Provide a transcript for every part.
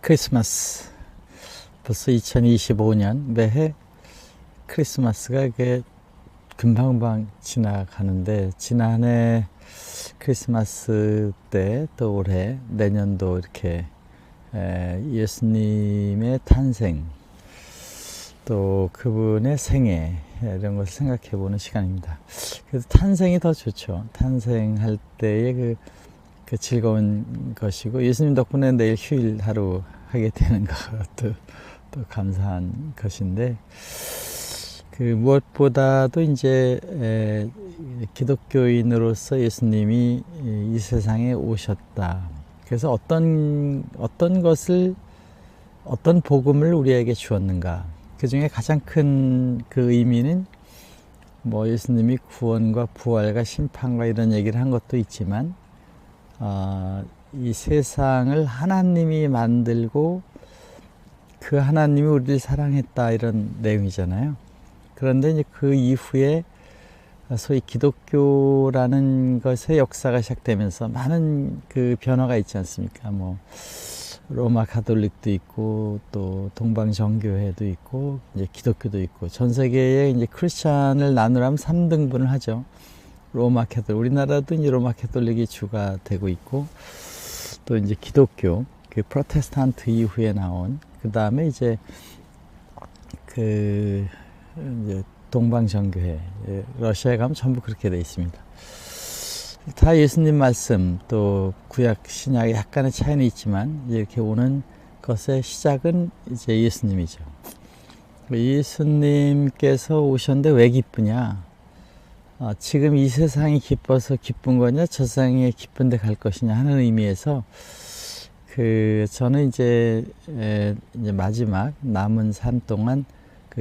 크리스마스 벌써 2025년 매해 크리스마스가 이게 금방금방 지나가는데, 지난해 크리스마스 때 또 올해 내년도 이렇게 예수님의 탄생, 또 그분의 생애, 이런 것을 생각해 보는 시간입니다. 그래서 탄생이 더 좋죠. 탄생할 때의 그 즐거운 것이고, 예수님 덕분에 내일 휴일 하루 하게 되는 것도 또 감사한 것인데, 무엇보다도 이제 기독교인으로서 예수님이 이 세상에 오셨다. 그래서 어떤 복음을 우리에게 주었는가. 그 중에 가장 큰 그 의미는 예수님이 구원과 부활과 심판과 이런 얘기를 한 것도 있지만, 이 세상을 하나님이 만들고 그 하나님이 우리를 사랑했다, 이런 내용이잖아요. 그런데 이제 그 이후에 소위 기독교라는 것의 역사가 시작되면서 많은 그 변화가 있지 않습니까? 로마 가톨릭도 있고, 또 동방정교회도 있고, 이제 기독교도 있고, 전 세계에 이제 크리스찬을 나누라면 3등분을 하죠. 로마 가톨릭, 우리나라도 이제 로마 가톨릭이 주가 되고 있고, 또 이제 기독교, 그 프로테스탄트 이후에 나온, 그 다음에 이제 이제 동방정교회, 러시아에 가면 전부 그렇게 되어 있습니다. 다 예수님 말씀, 또 구약 신약에 약간의 차이는 있지만 이렇게 오는 것의 시작은 이제 예수님이죠. 예수님께서 오셨는데 왜 기쁘냐? 지금 이 세상이 기뻐서 기쁜 거냐, 저 세상에 기쁜데 갈 것이냐 하는 의미에서 저는 이제 마지막 남은 삶 동안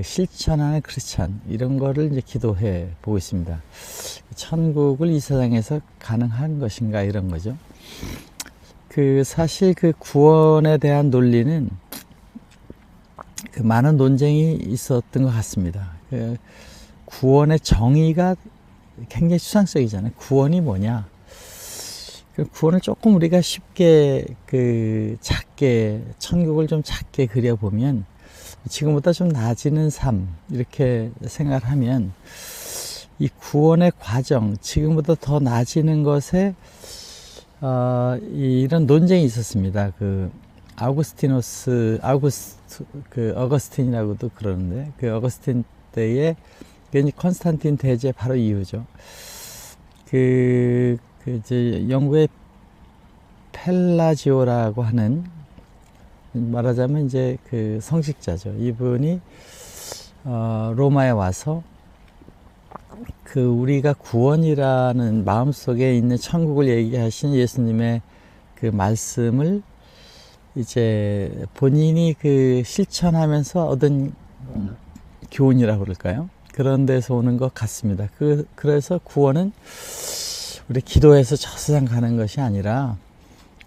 실천하는 크리스찬, 이런 거를 이제 기도해 보고 있습니다. 천국을 이 세상에서 가능한 것인가, 이런 거죠. 사실 구원에 대한 논리는 많은 논쟁이 있었던 것 같습니다. 구원의 정의가 굉장히 추상적이잖아요. 구원이 뭐냐? 구원을 조금 우리가 쉽게 작게, 천국을 좀 작게 그려보면, 지금보다 좀 나아지는 삶, 이렇게 생각을 하면 이 구원의 과정, 지금보다 더 나아지는 것에 이런 논쟁이 있었습니다. 어거스틴이라고도 그러는데, 어거스틴 때에 컨스탄틴 대제 바로 이후죠. 이제 영국의 펠라지오라고 하는, 말하자면 이제 성직자죠. 이분이 로마에 와서 우리가 구원이라는 마음속에 있는 천국을 얘기하신 예수님의 말씀을 이제 본인이 실천하면서 얻은 교훈이라고 그럴까요? 그런 데서 오는 것 같습니다. 그래서 구원은 우리 기도해서 저 세상 가는 것이 아니라,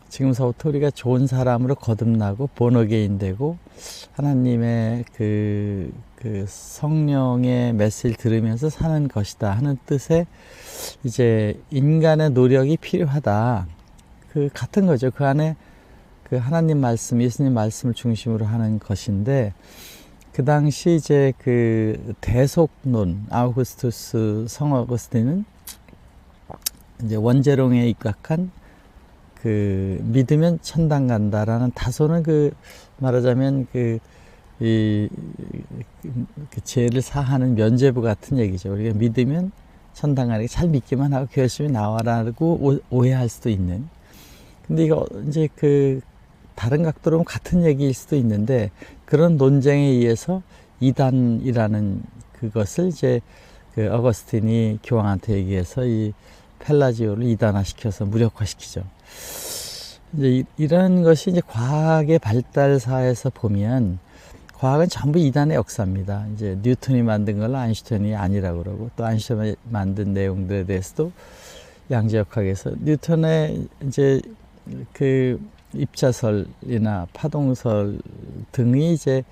지금서부터 우리가 좋은 사람으로 거듭나고 본어게인 되고, 하나님의 성령의 메시지를 들으면서 사는 것이다 하는 뜻의 이제 인간의 노력이 필요하다. 같은 거죠. 그 안에 하나님 말씀, 예수님 말씀을 중심으로 하는 것인데, 그 당시 이제 대속론, 성 어거스틴은 이제 원제론에 입각한 믿으면 천당 간다라는, 다소는 말하자면 죄를 사하는 면죄부 같은 얘기죠. 우리가 믿으면 천당 가는 게, 잘 믿기만 하고 열심히 나와라고 오해할 수도 있는. 근데 이거 이제 다른 각도로 보면 같은 얘기일 수도 있는데, 그런 논쟁에 의해서 이단이라는 그것을 이제 어거스틴이 교황한테 얘기해서 이 펠라지오를 이단화시켜서 무력화시키죠. 이제 이런 것이 이제 과학의 발달사에서 보면, 과학은 전부 이단의 역사입니다. 이제 뉴턴이 만든 걸 아인슈타인이 아니라고 그러고, 또 아인슈타인이 만든 내용들에 대해서도 양자역학에서 뉴턴의 이제 입자설이나 파동설 등이 이제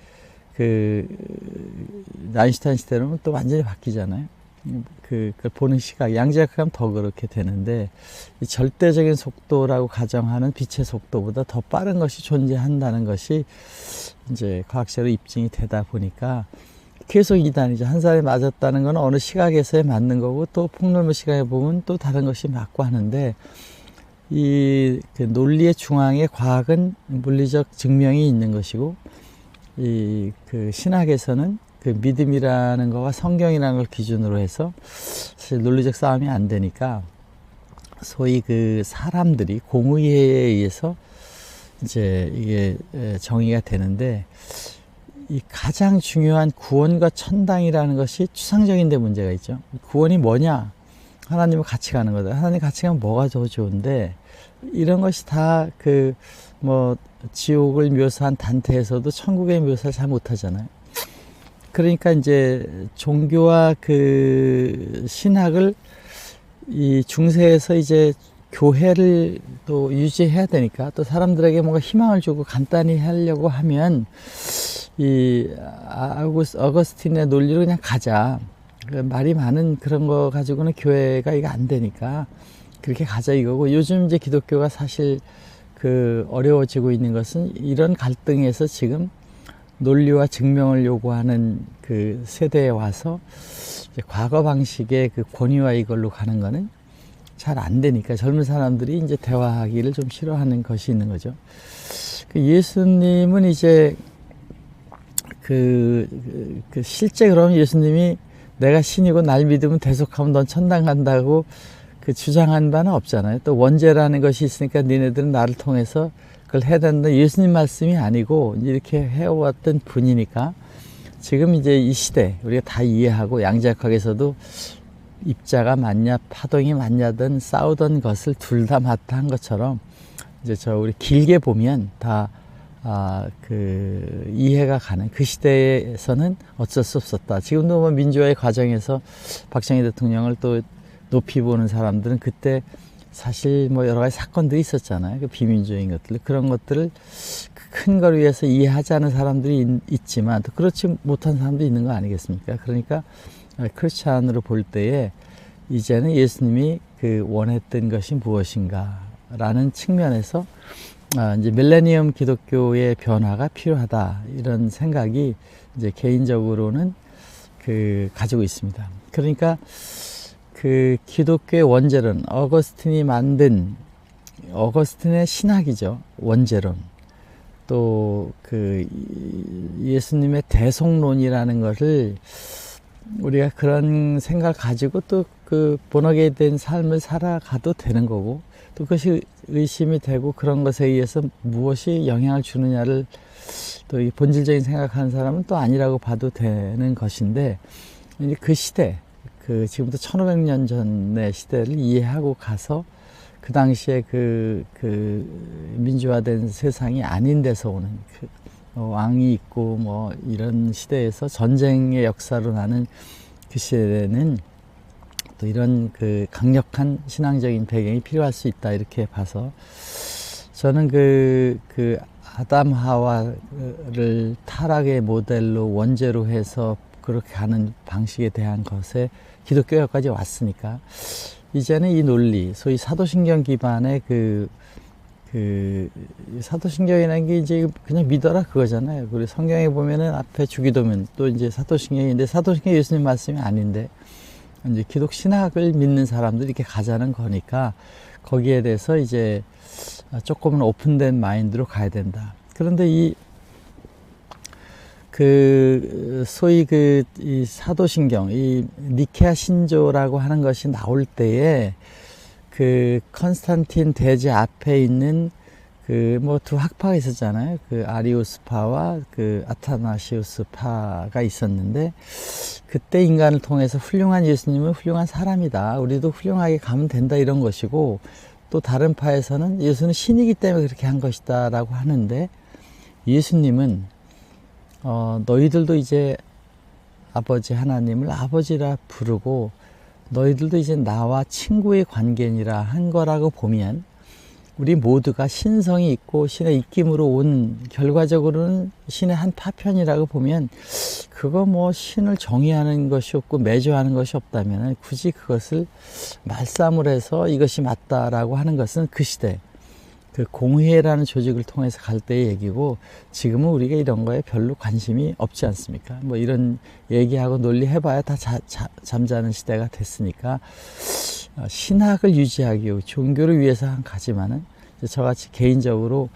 아인슈타인 시대로는 또 완전히 바뀌잖아요. 그걸 보는 시각, 양자역학하면 더 그렇게 되는데, 이 절대적인 속도라고 가정하는 빛의 속도보다 더 빠른 것이 존재한다는 것이 이제 과학적으로 입증이 되다 보니까 계속 이단이죠. 한 사람이 맞았다는 건 어느 시각에서의 맞는 거고, 또 폭넓은 시각에 보면 또 다른 것이 맞고 하는데, 이 그 논리의 중앙에 과학은 물리적 증명이 있는 것이고, 이 그 신학에서는 그 믿음이라는 거와 성경이라는 걸 기준으로 해서 사실 논리적 싸움이 안 되니까, 소위 그 사람들이 공의에 의해서 이제 이게 정의가 되는데, 이 가장 중요한 구원과 천당이라는 것이 추상적인데 문제가 있죠. 구원이 뭐냐? 하나님을 같이 가는 거다. 하나님 같이 가면 뭐가 더 좋은데, 이런 것이 다 그 뭐 지옥을 묘사한 단테에서도 천국의 묘사를 잘 못하잖아요. 그러니까 이제 종교와 그 신학을 이 중세에서 이제 교회를 또 유지해야 되니까, 또 사람들에게 뭔가 희망을 주고 간단히 하려고 하면 이 어거스틴의 논리로 그냥 가자. 말이 많은 그런 거 가지고는 교회가 이거 안 되니까 그렇게 가자 이거고, 요즘 이제 기독교가 사실 그 어려워지고 있는 것은 이런 갈등에서 지금 논리와 증명을 요구하는 그 세대에 와서 이제 과거 방식의 그 권위와 이걸로 가는 거는 잘 안 되니까 젊은 사람들이 이제 대화하기를 좀 싫어하는 것이 있는 거죠. 그 예수님은 이제 실제 그러면 예수님이 내가 신이고 날 믿으면 대속하면 넌 천당 간다고 그 주장한 바는 없잖아요. 또 원죄라는 것이 있으니까 니네들은 나를 통해서 그걸 해야 된다. 예수님 말씀이 아니고 이렇게 해왔던 분이니까, 지금 이제 이 시대 우리가 다 이해하고 양자역학에서도 입자가 맞냐 파동이 맞냐든 싸우던 것을 둘 다 맞다 한 것처럼, 이제 우리 길게 보면 다 이해가 가는, 그 시대에서는 어쩔 수 없었다. 지금도 뭐 민주화의 과정에서 박정희 대통령을 또 높이 보는 사람들은 그때 사실 뭐 여러 가지 사건들이 있었잖아요. 그 비민주적인 것들, 그런 것들을 큰 걸 위해서 이해하지 않은 사람들이 있지만 또 그렇지 못한 사람도 있는 거 아니겠습니까? 그러니까 크리스찬으로 볼 때에 이제는 예수님이 그 원했던 것이 무엇인가 라는 측면에서 이제 밀레니엄 기독교의 변화가 필요하다, 이런 생각이 이제 개인적으로는 가지고 있습니다. 그러니까 그 기독교의 원죄론, 어거스틴이 만든 어거스틴의 신학이죠. 원죄론. 또 그 예수님의 대속론이라는 것을 우리가 그런 생각을 가지고 또 그 본하게 된 삶을 살아가도 되는 거고, 또 그것이 의심이 되고 그런 것에 의해서 무엇이 영향을 주느냐를 또 이 본질적인 생각하는 사람은 또 아니라고 봐도 되는 것인데, 이제 그 시대, 지금부터 1500년 전의 시대를 이해하고 가서 그 당시에 그 민주화된 세상이 아닌 데서 오는 왕이 있고 뭐 이런 시대에서 전쟁의 역사로 나는 그 시대에는 또 이런 강력한 신앙적인 배경이 필요할 수 있다, 이렇게 봐서 저는 아담 하와를 타락의 모델로 원죄로 해서 그렇게 가는 방식에 대한 것에 기독교까지 왔으니까, 이제는 이 논리, 소위 사도신경 기반의 사도신경이라는 게 이제 그냥 믿어라 그거잖아요. 그리고 성경에 보면은 앞에 주기도면 또 이제 사도신경인데, 사도신경이 예수님 말씀이 아닌데 이제 기독 신학을 믿는 사람들이 이렇게 가자는 거니까 거기에 대해서 이제 조금은 오픈된 마인드로 가야 된다. 그런데 소위 이 사도신경, 이 니케아 신조라고 하는 것이 나올 때에 컨스탄틴 대제 앞에 있는 두 학파가 있었잖아요. 아리우스파와 아타나시우스파가 있었는데, 그때 인간을 통해서 훌륭한 예수님은 훌륭한 사람이다, 우리도 훌륭하게 가면 된다, 이런 것이고, 또 다른 파에서는 예수는 신이기 때문에 그렇게 한 것이다 라고 하는데, 예수님은 너희들도 이제 아버지 하나님을 아버지라 부르고 너희들도 이제 나와 친구의 관계니라 한 거라고 보면, 우리 모두가 신성이 있고 신의 입김으로 온, 결과적으로는 신의 한 파편이라고 보면 그거 뭐 신을 정의하는 것이 없고 매조하는 것이 없다면 굳이 그것을 말싸움을 해서 이것이 맞다라고 하는 것은 그 시대 그 공회라는 조직을 통해서 갈 때의 얘기고, 지금은 우리가 이런 거에 별로 관심이 없지 않습니까? 뭐 이런 얘기하고 논리해봐야 다 잠자는 시대가 됐으니까 신학을 유지하기 위해 종교를 위해서 한 가지만은 저같이 개인적으로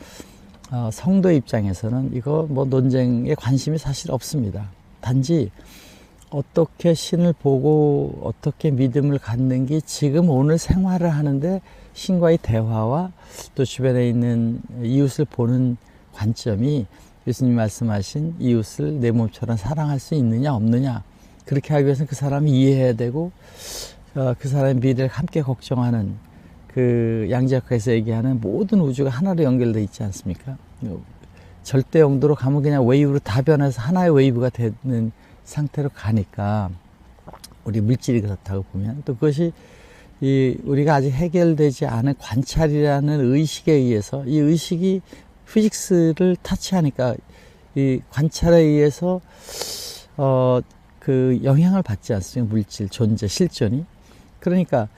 성도 입장에서는 이거 뭐 논쟁에 관심이 사실 없습니다. 단지 어떻게 신을 보고 어떻게 믿음을 갖는 게 지금 오늘 생활을 하는데 신과의 대화와 또 주변에 있는 이웃을 보는 관점이 예수님 말씀하신 이웃을 내 몸처럼 사랑할 수 있느냐 없느냐, 그렇게 하기 위해서는 그 사람이 이해해야 되고 그 사람의 미래를 함께 걱정하는 그 양자역학에서 얘기하는 모든 우주가 하나로 연결되어 있지 않습니까? 절대 영도로 가면 그냥 웨이브로 다 변해서 하나의 웨이브가 되는 상태로 가니까 우리 물질이 그렇다고 보면, 또 그것이 우리가 아직 해결되지 않은 관찰이라는 의식에 의해서, 이 의식이 피직스를 타치하니까 이 관찰에 의해서 그 영향을 받지 않습니까? 물질, 존재, 실존이. 그러니까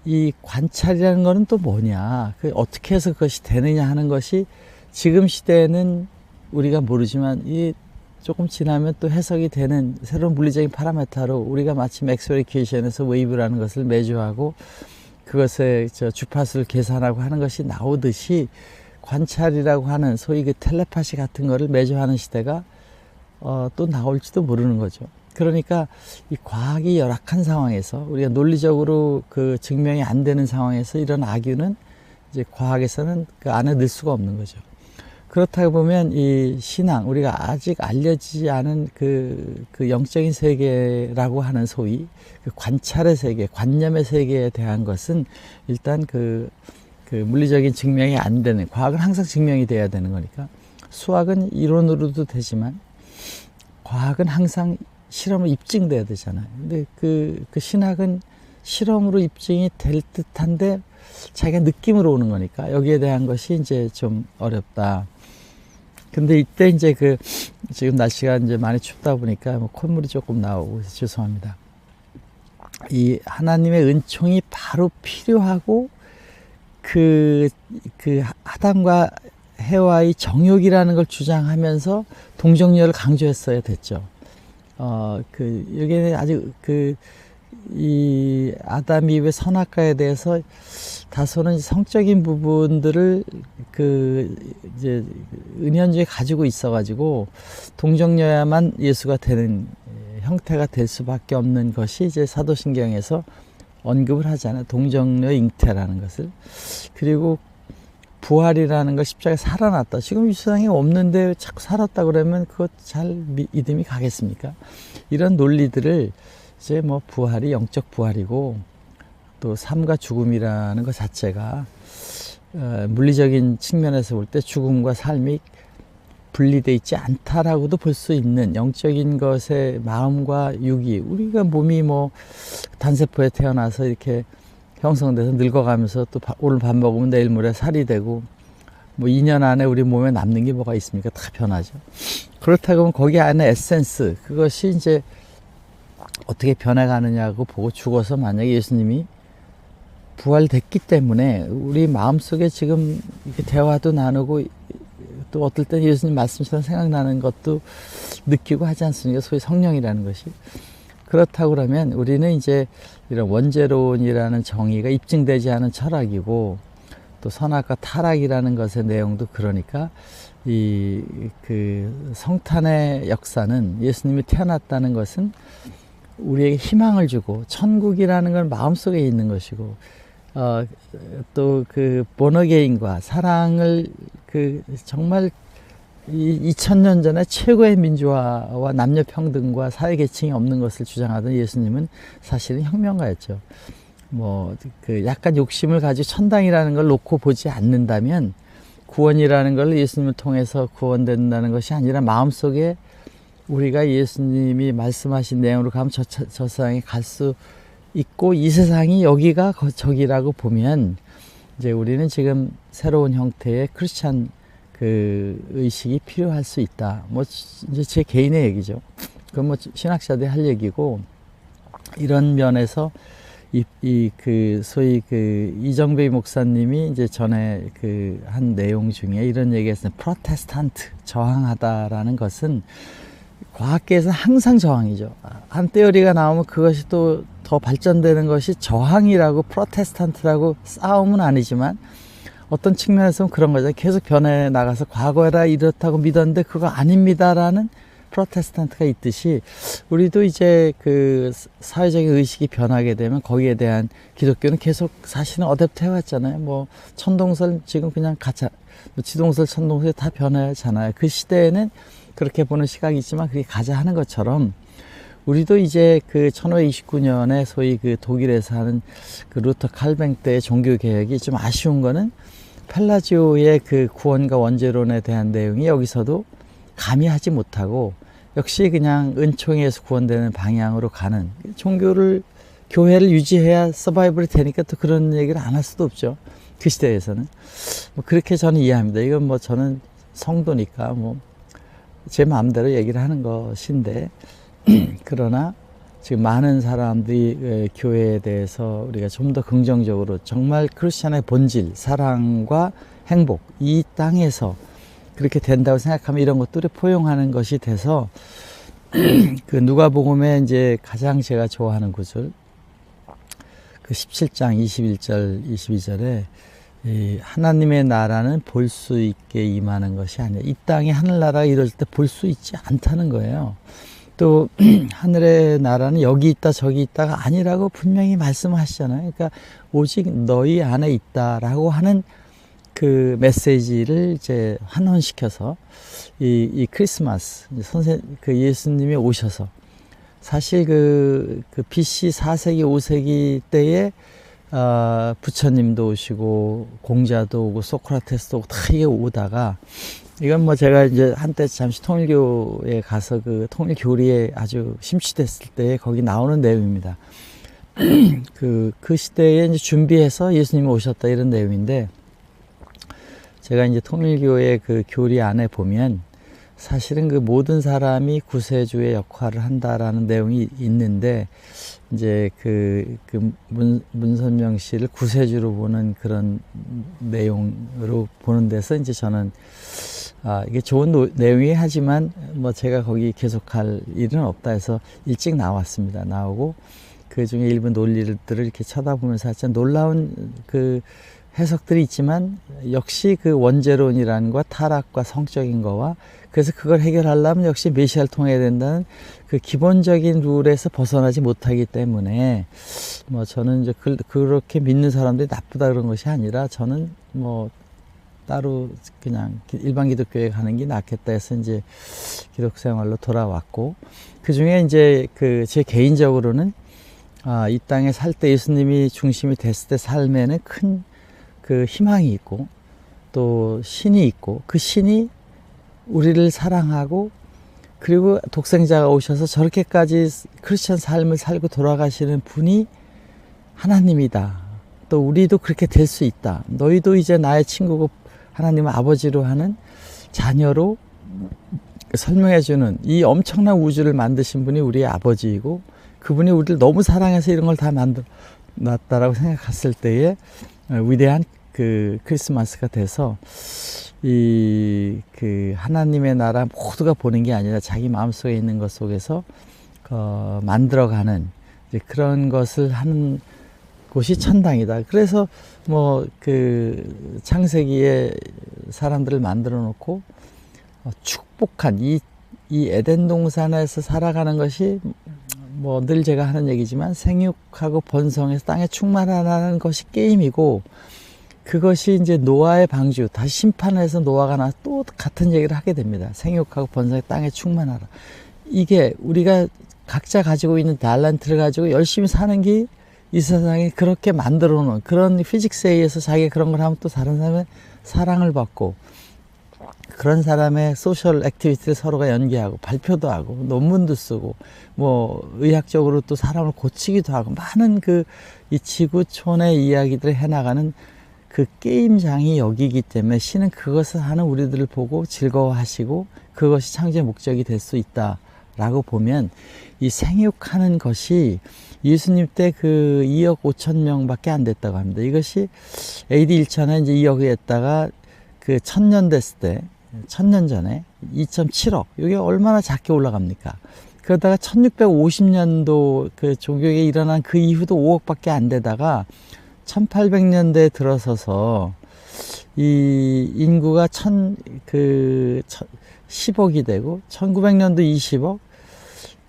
이 관찰이라는 거는 또 뭐냐, 그 어떻게 해서 그것이 되느냐 하는 것이 지금 시대에는 우리가 모르지만 이 조금 지나면 또 해석이 되는 새로운 물리적인 파라메타로 우리가 마치 맥스웰 이퀘이션에서 웨이브라는 것을 매조하고 그것의 주파수를 계산하고 하는 것이 나오듯이 관찰이라고 하는 소위 그 텔레파시 같은 거를 매조하는 시대가 또 나올지도 모르는 거죠. 그러니까 이 과학이 열악한 상황에서, 우리가 논리적으로 그 증명이 안 되는 상황에서 이런 악유는 이제 과학에서는 그 안에 넣을 수가 없는 거죠. 그렇다고 보면 이 신앙, 우리가 아직 알려지지 않은 그 영적인 세계라고 하는 소위 그 관찰의 세계, 관념의 세계에 대한 것은 일단 그 물리적인 증명이 안 되는, 과학은 항상 증명이 돼야 되는 거니까, 수학은 이론으로도 되지만 과학은 항상 실험으로 입증돼야 되잖아요. 근데 그 신학은 실험으로 입증이 될 듯한데 자기가 느낌으로 오는 거니까 여기에 대한 것이 이제 좀 어렵다. 근데 이때 이제 지금 날씨가 이제 많이 춥다 보니까 뭐 콧물이 조금 나오고 그래서 죄송합니다. 이 하나님의 은총이 바로 필요하고 그 아담과 해와의 정욕이라는 걸 주장하면서 동정녀를 강조했어야 됐죠. 여기는 아직 이 아담이 왜 선악과에 대해서 다소는 성적인 부분들을 이제 은연중에 가지고 있어가지고 동정녀야만 예수가 되는 형태가 될 수밖에 없는 것이 이제 사도신경에서 언급을 하잖아요. 동정녀 잉태라는 것을. 그리고 부활이라는 것, 십자가에 살아났다. 지금 이 세상에 없는데 자꾸 살았다 그러면 그것 잘 믿음이 가겠습니까? 이런 논리들을 이제 뭐 부활이 영적 부활이고 또 삶과 죽음이라는 것 자체가 물리적인 측면에서 볼 때 죽음과 삶이 분리되어 있지 않다라고도 볼 수 있는 영적인 것의 마음과 육이, 우리가 몸이 뭐 단세포에 태어나서 이렇게 형성돼서 늙어가면서 또 오늘 밥 먹으면 내일 모레 살이 되고 뭐 2년 안에 우리 몸에 남는 게 뭐가 있습니까? 다 변하죠. 그렇다고 하면 거기 안에 에센스, 그것이 이제 어떻게 변해가느냐고 보고 죽어서 만약에 예수님이 부활됐기 때문에 우리 마음속에 지금 이렇게 대화도 나누고 또 어떨 때 예수님 말씀처럼 생각나는 것도 느끼고 하지 않습니까? 소위 성령이라는 것이. 그렇다고 그러면 우리는 이제 이런 원죄론이라는 정의가 입증되지 않은 철학이고 또 선악과 타락이라는 것의 내용도 그러니까 성탄의 역사는, 예수님이 태어났다는 것은 우리에게 희망을 주고 천국이라는 건 마음속에 있는 것이고 또 본어게인과 사랑을 정말 2000년 전에 최고의 민주화와 남녀평등과 사회계층이 없는 것을 주장하던 예수님은 사실은 혁명가였죠. 약간 욕심을 가지고 천당이라는 걸 놓고 보지 않는다면 구원이라는 걸 예수님을 통해서 구원된다는 것이 아니라 마음속에 우리가 예수님이 말씀하신 내용으로 가면 저 세상에 갈 수 있고 이 세상이 여기가 저기라고 보면 이제 우리는 지금 새로운 형태의 크리스찬 그 의식이 필요할 수 있다. 뭐 이제 제 개인의 얘기죠. 그건 뭐 신학자들이 할 얘기고, 이런 면에서 그 소위 그 이정배 목사님이 이제 전에 그 한 내용 중에 이런 얘기했어요. 프로테스탄트, 저항하다라는 것은 과학계에서는 항상 저항이죠. 한 테오리가 나오면 그것이 또 더 발전되는 것이 저항이라고, 프로테스탄트라고 싸움은 아니지만 어떤 측면에서는 그런 거죠. 계속 변해 나가서 과거에라 이렇다고 믿었는데 그거 아닙니다라는 프로테스탄트가 있듯이, 우리도 이제 그 사회적인 의식이 변하게 되면 거기에 대한 기독교는 계속 사실은 어댑트 해왔잖아요. 뭐 천동설 지금 그냥 가짜, 뭐 지동설, 천동설 다 변하잖아요. 그 시대에는 그렇게 보는 시각이 있지만 그게 가자 하는 것처럼, 우리도 이제 그 1529년에 소위 그 독일에서 하는 그 루터 칼뱅 때의 종교 개혁이 좀 아쉬운 거는, 펠라지오의 그 구원과 원죄론에 대한 내용이 여기서도 가미하지 못하고 역시 그냥 은총에서 구원되는 방향으로 가는, 교회를 유지해야 서바이벌이 되니까 또 그런 얘기를 안 할 수도 없죠. 그 시대에서는. 뭐 그렇게 저는 이해합니다. 이건 뭐 저는 성도니까 뭐 제 마음대로 얘기를 하는 것인데, 그러나 지금 많은 사람들이 교회에 대해서 우리가 좀 더 긍정적으로, 정말 크리스천의 본질, 사랑과 행복, 이 땅에서 그렇게 된다고 생각하면 이런 것들을 포용하는 것이 돼서, 그 누가복음에 이제 가장 제가 좋아하는 구절, 그 17장 21절 22절에 이 하나님의 나라는 볼 수 있게 임하는 것이 아니라, 이 땅에 하늘나라가 이럴 때 볼 수 있지 않다는 거예요. 또 하늘의 나라는 여기 있다 저기 있다가 아니라고 분명히 말씀하시잖아요. 그러니까 오직 너희 안에 있다라고 하는 그 메시지를 이제 환원시켜서 이 크리스마스, 그 예수님이 오셔서, 사실 그 BC 4세기 5세기 때에 부처님도 오시고 공자도 오고 소크라테스도 오고 다 이게 오다가, 이건 뭐 제가 이제 한때 잠시 통일교에 가서 그 통일교리에 아주 심취됐을 때 거기 나오는 내용입니다. 그 시대에 이제 준비해서 예수님이 오셨다 이런 내용인데, 제가 이제 통일교의 그 교리 안에 보면 사실은 그 모든 사람이 구세주의 역할을 한다라는 내용이 있는데, 이제 문선명 씨를 구세주로 보는 그런 내용으로 보는 데서 이제 저는 이게 좋은 내용이 하지만 뭐 제가 거기 계속할 일은 없다 해서 일찍 나왔습니다. 나오고 그 중에 일부 논리들을 이렇게 쳐다보면서 하여튼 놀라운 그 해석들이 있지만, 역시 그 원죄론이라는 것, 타락과 성적인 거와, 그래서 그걸 해결하려면 역시 메시아를 통해야 된다는 그 기본적인 룰에서 벗어나지 못하기 때문에, 뭐 저는 이제 그렇게 믿는 사람들이 나쁘다 그런 것이 아니라, 저는 뭐 따로 그냥 일반 기독교에 가는 게 낫겠다 해서 이제 기독 생활로 돌아왔고, 그 중에 이제 제 개인적으로는 이 땅에 살 때 예수님이 중심이 됐을 때 삶에는 큰 그 희망이 있고 또 신이 있고, 그 신이 우리를 사랑하고, 그리고 독생자가 오셔서 저렇게까지 크리스천 삶을 살고 돌아가시는 분이 하나님이다. 또 우리도 그렇게 될 수 있다. 너희도 이제 나의 친구고 하나님을 아버지로 하는 자녀로 설명해주는, 이 엄청난 우주를 만드신 분이 우리의 아버지이고, 그분이 우리를 너무 사랑해서 이런 걸 다 만들어놨다라고 생각했을 때에 위대한 그 크리스마스가 돼서, 그 하나님의 나라 모두가 보는 게 아니라 자기 마음속에 있는 것 속에서 만들어가는 그런 것을 하는 곳이 천당이다. 그래서 뭐 그 창세기에 사람들을 만들어 놓고 축복한 이 에덴 동산에서 살아가는 것이, 뭐 늘 제가 하는 얘기지만 생육하고 번성해서 땅에 충만하라는 것이 게임이고, 그것이 이제 노아의 방주, 다시 심판해서 노아가 나서 또 같은 얘기를 하게 됩니다. 생육하고 번성해 땅에 충만하라. 이게 우리가 각자 가지고 있는 달란트를 가지고 열심히 사는 게 이 세상에 그렇게 만들어 놓은 그런 피직스에 의해서 자기가 그런 걸 하면 또 다른 사람의 사랑을 받고, 그런 사람의 소셜 액티비티를 서로가 연계하고 발표도 하고 논문도 쓰고, 뭐 의학적으로 또 사람을 고치기도 하고, 많은 이 지구촌의 이야기들을 해나가는 그 게임장이 여기기 때문에 신은 그것을 하는 우리들을 보고 즐거워하시고 그것이 창조의 목적이 될 수 있다라고 보면 이 생육하는 것이 예수님 때 그 2억 5천 명밖에 안 됐다고 합니다. 이것이 AD 1천에 이제 2억이 했다가 그 1000년 됐을 때, 1000년 전에 2.7억. 이게 얼마나 작게 올라갑니까? 그러다가 1650년도 그 종교에 일어난 그 이후도 5억밖에 안 되다가 1800년대에 들어서서 이 인구가 10억이 되고 1900년도 20억,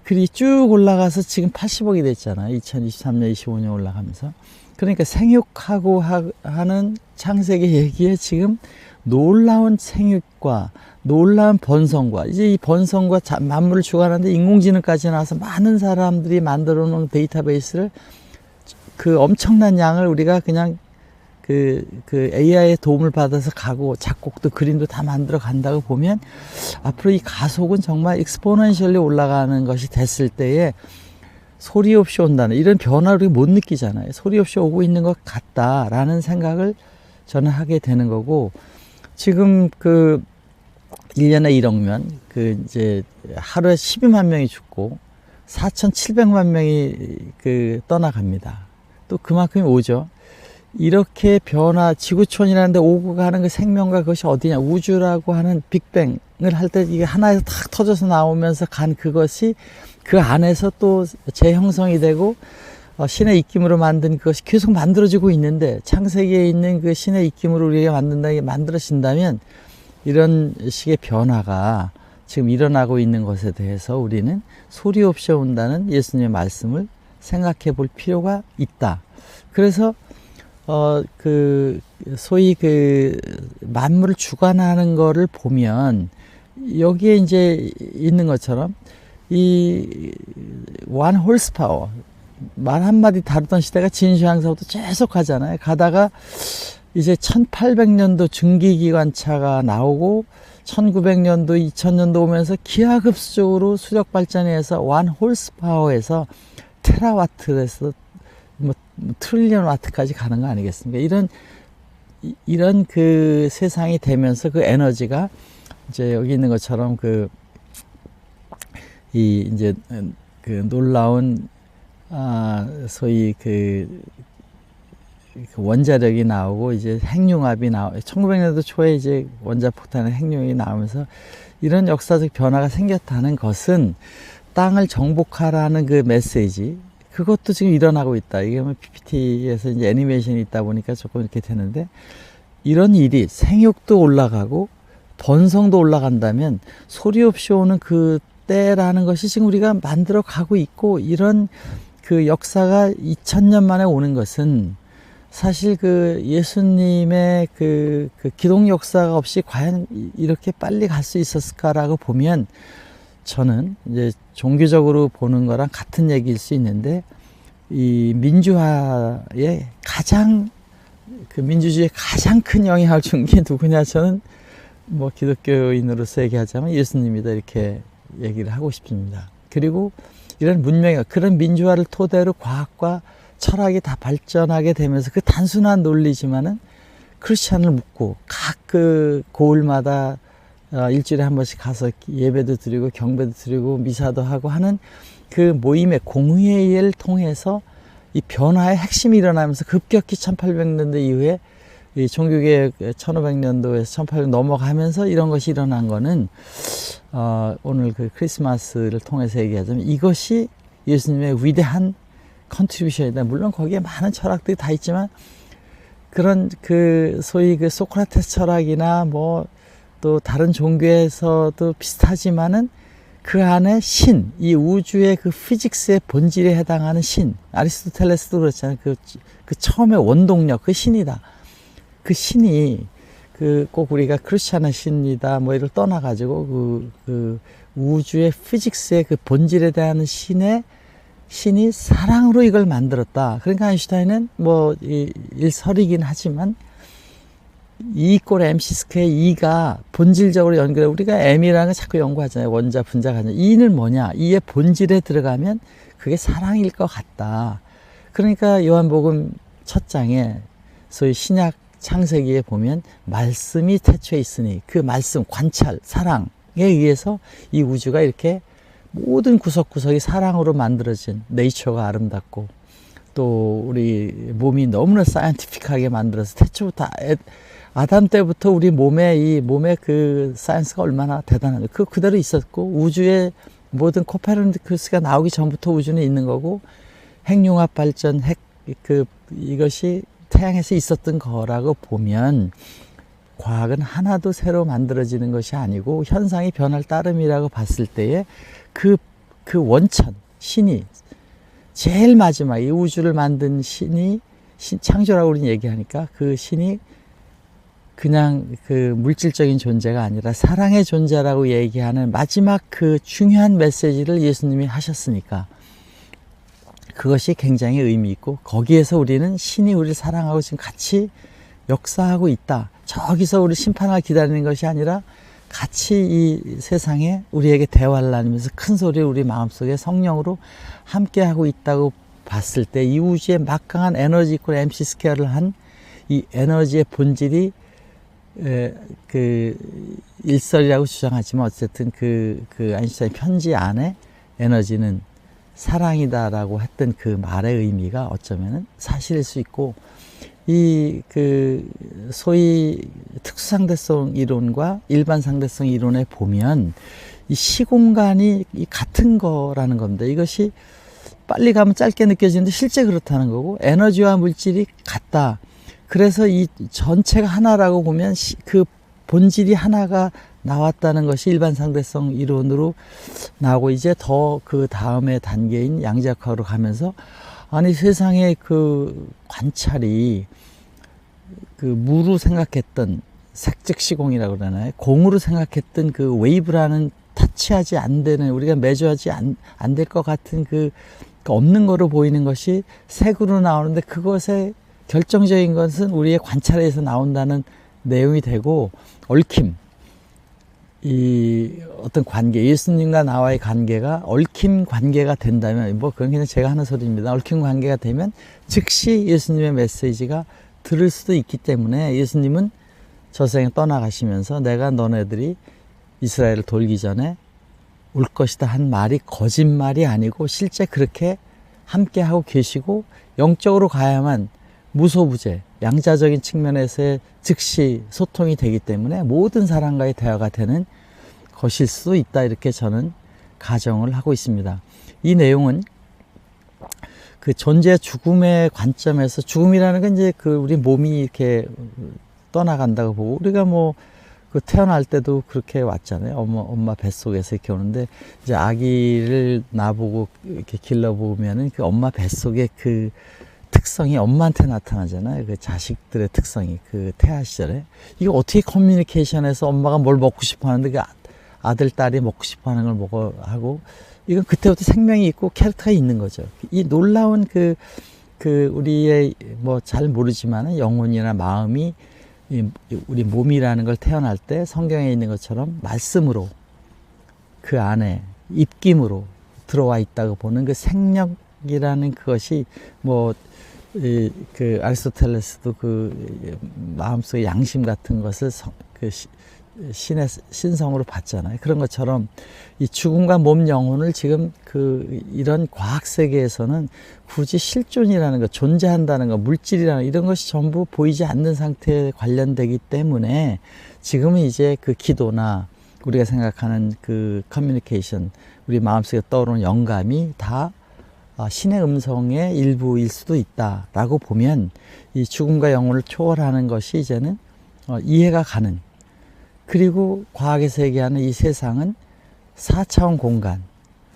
그리 쭉 올라가서 지금 80억이 됐잖아요. 2023년, 25년 올라가면서. 그러니까 생육하고 하는 창세기 얘기에 지금 놀라운 생육과 놀라운 번성과, 이제 이 번성과 만물을 주관하는데 인공지능까지 나와서 많은 사람들이 만들어 놓은 데이터베이스를 그 엄청난 양을 우리가 그냥 그 AI의 도움을 받아서 가고 작곡도 그림도 다 만들어 간다고 보면 앞으로 이 가속은 정말 익스포넨셜리 올라가는 것이 됐을 때에 소리 없이 온다는 이런 변화를 못 느끼잖아요. 소리 없이 오고 있는 것 같다라는 생각을 저는 하게 되는 거고, 지금 그 1년에 1억면 그 이제 하루에 12만 명이 죽고 4,700만 명이 그 떠나갑니다. 또 그만큼이 오죠. 이렇게 변화, 지구촌이라는 데 오고 가는 그 생명과 그것이 어디냐, 우주라고 하는 빅뱅을 할 때 이게 하나에서 탁 터져서 나오면서 간 그것이 그 안에서 또 재형성이 되고 신의 입김으로 만든 그것이 계속 만들어지고 있는데, 창세기에 있는 그 신의 입김으로 우리가 만들어진다면 이런 식의 변화가 지금 일어나고 있는 것에 대해서 우리는 소리 없이 온다는 예수님의 말씀을 생각해 볼 필요가 있다. 그래서 소위 그 만물을 주관하는 거를 보면 여기에 이제 있는 것처럼 이 one horsepower, 말 한마디 다루던 시대가 진시황사부터 계속 가잖아요. 가다가 이제 1800년도 증기기관차가 나오고 1900년도, 2000년도 오면서 기하급수적으로 수력 발전해서 one horsepower에서 테라와트에서 뭐 트릴리언 와트까지 가는 거 아니겠습니까? 이런 그 세상이 되면서 그 에너지가 이제 여기 있는 것처럼 이제 그 놀라운 소위 그 원자력이 나오고 이제 핵융합이 1900년도 초에 이제 원자폭탄의 핵융합이 나오면서 이런 역사적 변화가 생겼다는 것은 땅을 정복하라는 그 메시지, 그것도 지금 일어나고 있다. 이게 뭐 PPT에서 이제 애니메이션이 있다 보니까 조금 이렇게 되는데, 이런 일이 생육도 올라가고 번성도 올라간다면 소리 없이 오는 그 때라는 것이 지금 우리가 만들어 가고 있고, 이런 그 역사가 2000년 만에 오는 것은 사실 그 예수님의 그 기독 역사가 없이 과연 이렇게 빨리 갈 수 있었을까라고 보면 저는 이제 종교적으로 보는 거랑 같은 얘기일 수 있는데, 이 민주화에 민주주의에 가장 큰 영향을 준 게 누구냐, 저는 뭐 기독교인으로서 얘기하자면 예수님이다, 이렇게 얘기를 하고 싶습니다. 그리고 이런 그런 민주화를 토대로 과학과 철학이 다 발전하게 되면서 그 단순한 논리지만은 크리스찬을 묻고 각 그 고을마다 일주일에 한 번씩 가서 예배도 드리고 경배도 드리고 미사도 하고 하는 그 모임의 공회를 통해서 이 변화의 핵심이 일어나면서 급격히 1800년대 이후에 이 종교개혁 1500년도에서 1800년 넘어가면서 이런 것이 일어난 거는 오늘 그 크리스마스를 통해서 얘기하자면 이것이 예수님의 위대한 컨트리뷰션이다. 물론 거기에 많은 철학들이 다 있지만 그런 그 소위 그 소크라테스 철학이나 뭐 또 다른 종교에서도 비슷하지만은 그 안에 신, 이 우주의 그 피직스의 본질에 해당하는 신, 아리스토텔레스도 그렇잖아요. 그 처음에 원동력, 그 신이다. 그 신이 꼭 우리가 크리스찬의 신이다 뭐 이걸 떠나가지고 그 우주의 피직스의 그 본질에 대한 신이 사랑으로 이걸 만들었다. 그러니까 아인슈타인은 뭐 일설이긴 하지만 E = MC 스퀘어, E가 본질적으로 연결해. 우리가 M이라는 걸 자꾸 연구하잖아요. 원자, 분자, 가전. E는 뭐냐? E의 본질에 들어가면 그게 사랑일 것 같다. 그러니까 요한복음 첫 장에 소위 신약 창세기에 보면 말씀이 태초에 있으니 그 말씀, 관찰, 사랑에 의해서 이 우주가 이렇게 모든 구석구석이 사랑으로 만들어진 네이처가 아름답고 또 우리 몸이 너무나 사이언티픽하게 만들어서 태초부터 아담 때부터 우리 몸의 그 사이언스가 얼마나 대단한데 그 그대로 있었고 우주의 모든 코페르니쿠스가 나오기 전부터 우주는 있는 거고 핵융합 발전 이것이 태양에서 있었던 거라고 보면 과학은 하나도 새로 만들어지는 것이 아니고 현상이 변할 따름이라고 봤을 때에 그 원천 신이 제일 마지막 이 우주를 만든 신이 창조라고 우리는 얘기하니까 그 신이 그냥 그 물질적인 존재가 아니라 사랑의 존재라고 얘기하는 마지막 그 중요한 메시지를 예수님이 하셨으니까 그것이 굉장히 의미 있고 거기에서 우리는 신이 우리를 사랑하고 지금 같이 역사하고 있다. 저기서 우리 심판을 기다리는 것이 아니라 같이 이 세상에 우리에게 대화를 나누면서 큰 소리로 우리 마음속에 성령으로 함께하고 있다고 봤을 때 이 우주의 막강한 에너지 이퀄 MC 스퀘어를 한 이 에너지의 본질이 그 일설이라고 주장하지만 어쨌든 그 아인슈타인 편지 안에 에너지는 사랑이다라고 했던 그 말의 의미가 어쩌면은 사실일 수 있고 그 소위 특수상대성 이론과 일반 상대성 이론에 보면 이 시공간이 같은 거라는 건데 이것이 빨리 가면 짧게 느껴지는데 실제 그렇다는 거고 에너지와 물질이 같다. 그래서 이 전체가 하나라고 보면 그 본질이 하나가 나왔다는 것이 일반 상대성 이론으로 나오고 이제 더 그 다음의 단계인 양자역학으로 가면서 아니 세상의 그 관찰이 그 무로 생각했던 색즉 시공이라고 그러나요? 공으로 생각했던 그 웨이브라는 타치하지 안 되는 우리가 매주하지 안 될 것 같은 그 없는 거로 보이는 것이 색으로 나오는데 그것의 결정적인 것은 우리의 관찰에서 나온다는 내용이 되고 얽힘 이 어떤 관계 예수님과 나와의 관계가 얽힘 관계가 된다면 뭐 그건 그냥 제가 하는 소리입니다. 얽힘 관계가 되면 즉시 예수님의 메시지가 들을 수도 있기 때문에 예수님은 저 세상에 떠나가시면서 내가 너네들이 이스라엘을 돌기 전에 올 것이다 한 말이 거짓말이 아니고 실제 그렇게 함께하고 계시고 영적으로 가야만 무소부재 양자적인 측면에서의 즉시 소통이 되기 때문에 모든 사람과의 대화가 되는 것일 수도 있다 이렇게 저는 가정을 하고 있습니다. 이 내용은 그 존재 죽음의 관점에서 죽음이라는 건 이제 그 우리 몸이 이렇게 떠나간다고 보고 우리가 뭐 그 태어날 때도 그렇게 왔잖아요. 엄마 뱃속에서 이렇게 오는데 이제 아기를 나보고 이렇게 길러보면은 그 엄마 뱃속의 그 특성이 엄마한테 나타나잖아요. 그 자식들의 특성이 그 태아 시절에 이게 어떻게 커뮤니케이션에서 엄마가 뭘 먹고 싶어 하는데 그 아들 딸이 먹고 싶어 하는 걸 먹어 하고 이건 그때부터 생명이 있고 캐릭터가 있는 거죠. 이 놀라운 그 우리의 뭐 잘 모르지만은 영혼이나 마음이 우리 몸이라는 걸 태어날 때 성경에 있는 것처럼 말씀으로 그 안에 입김으로 들어와 있다고 보는 그 생력이라는 그것이 뭐 그 아리스토텔레스도 그 마음속의 양심 같은 것을 그 신의 신성으로 봤잖아요. 그런 것처럼 이 죽음과 몸 영혼을 지금 이런 과학 세계에서는 굳이 실존이라는 것, 존재한다는 것, 물질이라는 이런 것이 전부 보이지 않는 상태에 관련되기 때문에 지금은 이제 그 기도나 우리가 생각하는 그 커뮤니케이션, 우리 마음속에 떠오르는 영감이 다 신의 음성의 일부일 수도 있다라고 보면 이 죽음과 영혼을 초월하는 것이 이제는 이해가 가는. 그리고 과학에서 얘기하는 이 세상은 4차원 공간,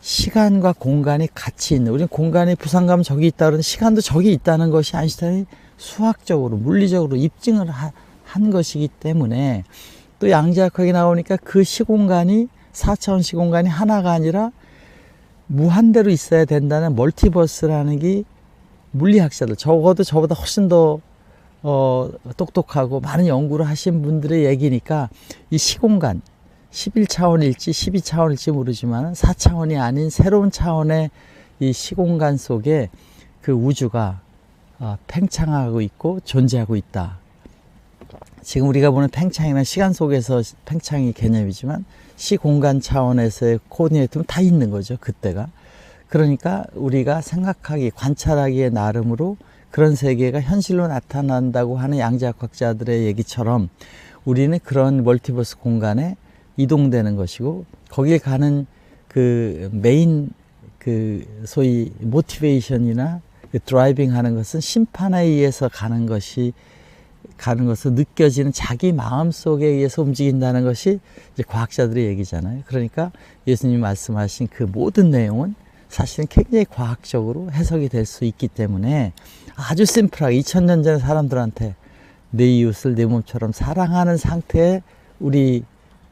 시간과 공간이 같이 있는, 우리는 공간에 부상가면 저기 있다 그러는 시간도 저기 있다는 것이 아인슈타인이 수학적으로, 물리적으로 입증을 한 것이기 때문에 또 양자역학이 나오니까 그 시공간이 4차원 시공간이 하나가 아니라 무한대로 있어야 된다는 멀티버스라는 게 물리학자들, 적어도 저보다 훨씬 더 똑똑하고 많은 연구를 하신 분들의 얘기니까 이 시공간 11차원일지 12차원일지 모르지만 4차원이 아닌 새로운 차원의 이 시공간 속에 그 우주가 팽창하고 있고 존재하고 있다. 지금 우리가 보는 팽창이나 시간 속에서 팽창이 개념이지만 시공간 차원에서의 코디네이트는 다 있는 거죠. 그때가. 그러니까 우리가 생각하기, 관찰하기의 나름으로 그런 세계가 현실로 나타난다고 하는 양자역학자들의 얘기처럼 우리는 그런 멀티버스 공간에 이동되는 것이고, 거길 가는 그 메인 그 소위 모티베이션이나 그 드라이빙 하는 것은 심판에 의해서 가는 것을 느껴지는 자기 마음 속에 의해서 움직인다는 것이 이제 과학자들의 얘기잖아요. 그러니까 예수님이 말씀하신 그 모든 내용은 사실은 굉장히 과학적으로 해석이 될 수 있기 때문에 아주 심플하게 2000년 전 사람들한테 내 이웃을 내 몸처럼 사랑하는 상태에 우리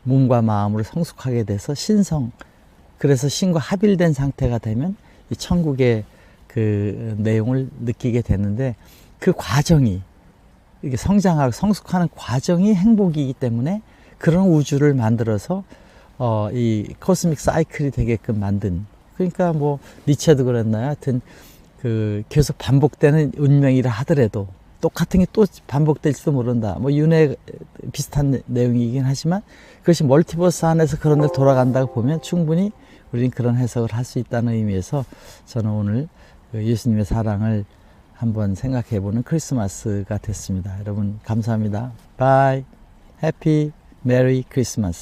몸과 마음으로 성숙하게 돼서 그래서 신과 합일된 상태가 되면 이 천국의 그 내용을 느끼게 되는데, 그 과정이 이게 성장하고 성숙하는 과정이 행복이기 때문에 그런 우주를 만들어서 이 코스믹 사이클이 되게끔 만든, 그러니까 뭐 니체도 그랬나요? 하여튼 그 계속 반복되는 운명이라 하더라도 똑같은 게 또 반복될지도 모른다. 뭐 윤회 비슷한 내용이긴 하지만 그것이 멀티버스 안에서 그런 데 돌아간다고 보면 충분히 우리는 그런 해석을 할 수 있다는 의미에서 저는 오늘 예수님의 사랑을 한번 생각해 보는 크리스마스가 됐습니다. 여러분 감사합니다. 바이. 해피 메리 크리스마스.